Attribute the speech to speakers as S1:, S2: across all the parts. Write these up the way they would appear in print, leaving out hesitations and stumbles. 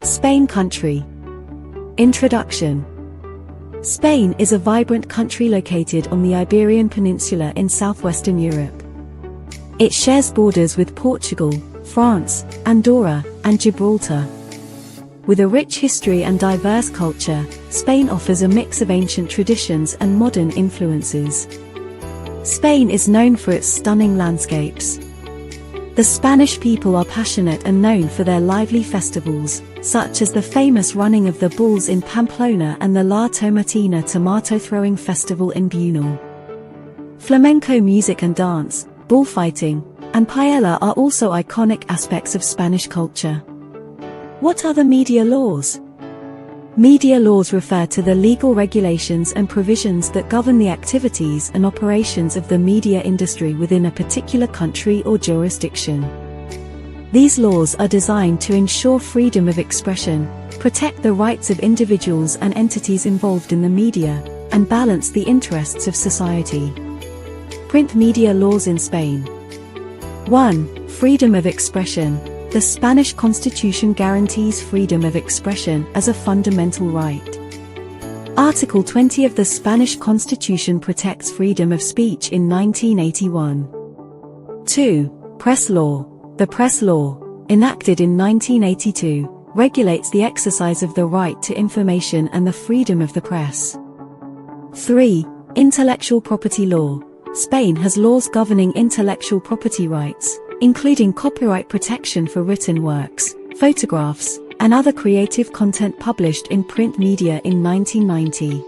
S1: Spain country. Introduction. Spain is a vibrant country located on the Iberian Peninsula in southwestern Europe. It shares borders with Portugal, France, Andorra, and Gibraltar. With a rich history and diverse culture, Spain offers a mix of ancient traditions and modern influences. Spain is known for its stunning landscapes. The Spanish people are passionate and known for their lively festivals, such as the famous running of the bulls in Pamplona and the La Tomatina tomato-throwing festival in Buñol. Flamenco music and dance, bullfighting, and paella are also iconic aspects of Spanish culture. What are the media laws? Media laws refer to the legal regulations and provisions that govern the activities and operations of the media industry within a particular country or jurisdiction. These laws are designed to ensure freedom of expression, protect the rights of individuals and entities involved in the media, and balance the interests of society. Print media laws in Spain. 1. Freedom of expression. The Spanish Constitution guarantees freedom of expression as a fundamental right. Article 20 of the Spanish Constitution protects freedom of speech in 1981. 2. Press law. The press law, enacted in 1982, regulates the exercise of the right to information and the freedom of the press. 3. Intellectual property law. Spain has laws governing intellectual property rights, including copyright protection for written works, photographs, and other creative content published in print media in 1990.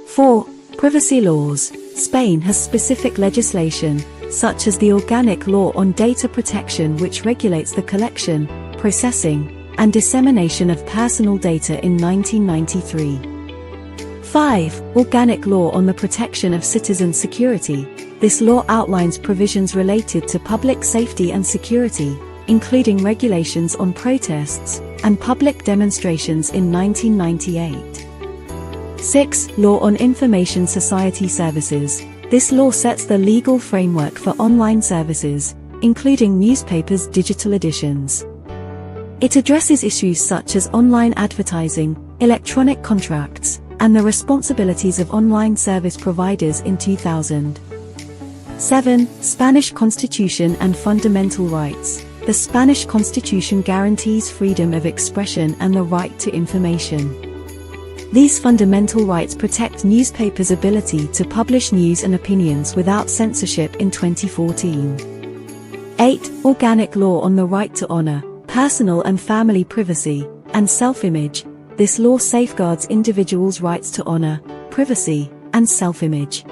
S1: 4. Privacy laws. Spain has specific legislation, such as the Organic Law on Data Protection, which regulates the collection, processing, and dissemination of personal data in 1993. 5. Organic Law on the Protection of Citizen Security. This law outlines provisions related to public safety and security, including regulations on protests and public demonstrations in 1998. 6. Law on Information Society Services. This law sets the legal framework for online services, including newspapers' digital editions. It addresses issues such as online advertising, electronic contracts, and the responsibilities of online service providers in 2000. 7. Spanish Constitution and Fundamental Rights. The Spanish Constitution guarantees freedom of expression and the right to information. These fundamental rights protect newspapers' ability to publish news and opinions without censorship in 2014. 8. Organic Law on the Right to Honor, Personal and Family Privacy, and Self-Image. This law safeguards individuals' rights to honor, privacy, and self-image.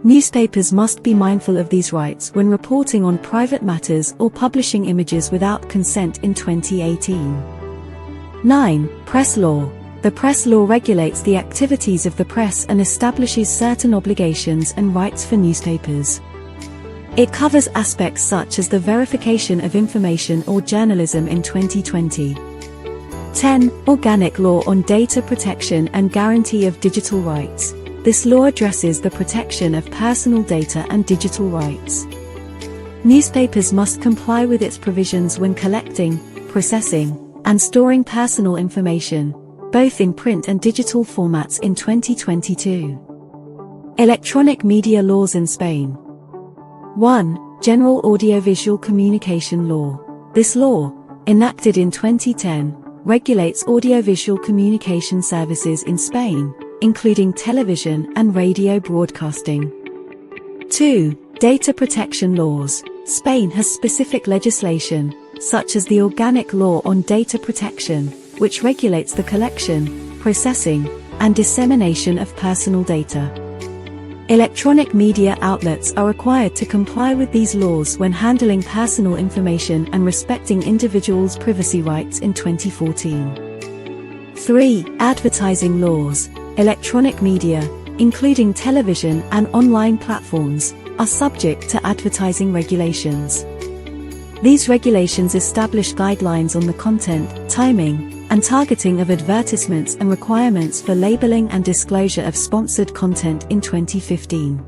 S1: Newspapers must be mindful of these rights when reporting on private matters or publishing images without consent in 2018. 9. Press law. The press law regulates the activities of the press and establishes certain obligations and rights for newspapers. It covers aspects such as the verification of information or journalism in 2020. 10. Organic Law on Data Protection and Guarantee of Digital Rights. This law addresses the protection of personal data and digital rights. Newspapers must comply with its provisions when collecting, processing, and storing personal information, both in print and digital formats in 2022. Electronic media laws in Spain. 1. General Audiovisual Communication Law. This law, enacted in 2010, regulates audiovisual communication services in Spain, including television and radio broadcasting. 2. Data protection laws. Spain has specific legislation, such as the Organic Law on Data Protection, which regulates the collection, processing, and dissemination of personal data. Electronic media outlets are required to comply with these laws when handling personal information and respecting individuals' privacy rights in 2014. 3. Advertising laws. Electronic media, including television and online platforms, are subject to advertising regulations. These regulations establish guidelines on the content, timing, and targeting of advertisements and requirements for labeling and disclosure of sponsored content in 2015.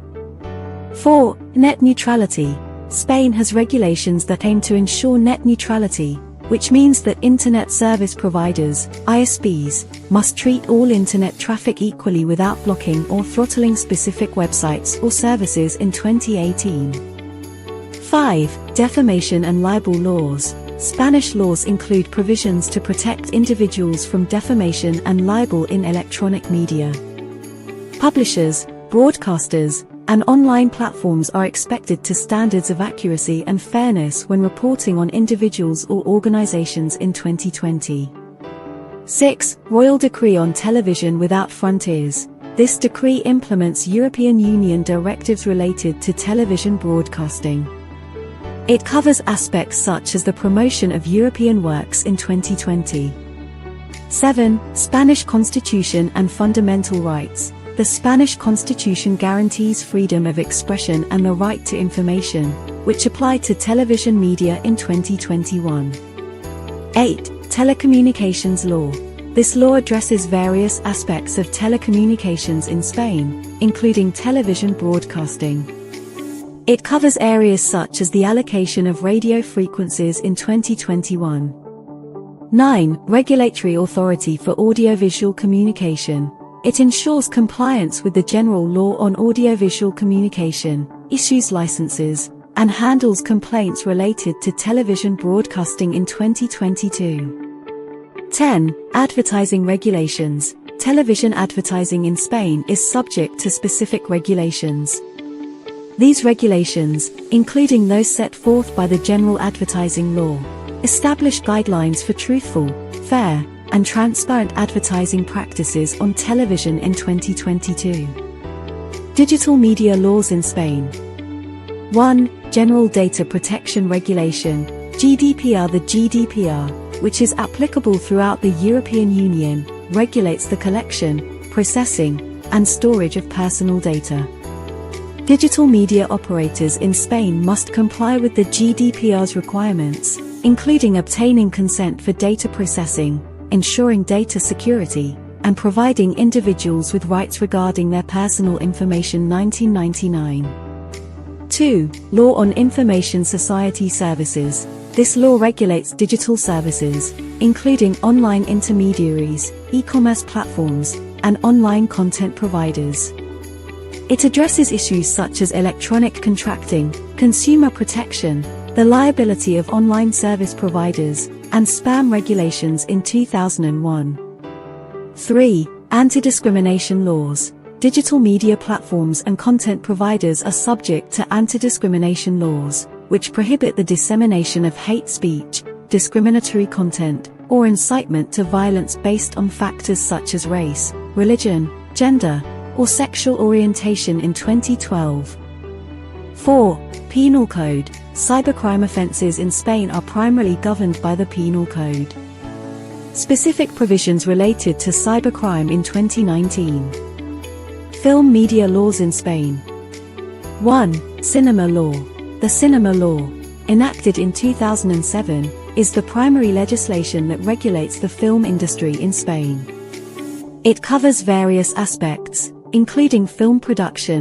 S1: 4. Net neutrality. Spain has regulations that aim to ensure net neutrality, which means that Internet Service Providers, ISPs, must treat all Internet traffic equally without blocking or throttling specific websites or services in 2018. 5. Defamation and libel laws. Spanish laws include provisions to protect individuals from defamation and libel in electronic media. Publishers, broadcasters, and online platforms are expected to standards of accuracy and fairness when reporting on individuals or organizations in 2020. 6. Royal Decree on Television Without Frontiers. This decree implements European Union directives related to television broadcasting. It covers aspects such as the promotion of European works in 2020. 7. Spanish Constitution and Fundamental Rights. The Spanish Constitution guarantees freedom of expression and the right to information, which apply to television media in 2021. 8. Telecommunications Law. This law addresses various aspects of telecommunications in Spain, including television broadcasting. It covers areas such as the allocation of radio frequencies in 2021. 9. Regulatory Authority for Audiovisual Communication. It ensures compliance with the General Law on Audiovisual Communication, issues licenses, and handles complaints related to television broadcasting in 2022. 10. Advertising Regulations. Television advertising in Spain is subject to specific regulations. These regulations, including those set forth by the General Advertising Law, establish guidelines for truthful, fair, and transparent advertising practices on television in 2022. Digital media laws in Spain. 1. General Data Protection Regulation, GDPR. The GDPR, which is applicable throughout the European Union, regulates the collection, processing, and storage of personal data. Digital media operators in Spain must comply with the GDPR's requirements, including obtaining consent for data processing, ensuring data security, and providing individuals with rights regarding their personal information. 1999. 2. Law on Information Society Services. This law regulates digital services, including online intermediaries, e-commerce platforms, and online content providers. It addresses issues such as electronic contracting, consumer protection, the liability of online service providers, and spam regulations in 2001. 3. Anti-discrimination laws. Digital media platforms and content providers are subject to anti-discrimination laws, which prohibit the dissemination of hate speech, discriminatory content, or incitement to violence based on factors such as race, religion, gender, or sexual orientation in 2012. 4. Penal Code. Cybercrime offenses in Spain are primarily governed by the Penal Code. Specific provisions related to cybercrime in 2019. Film media laws in Spain. 1. Cinema Law. The Cinema Law, enacted in 2007, is the primary legislation that regulates the film industry in Spain. It covers various aspects, including film production,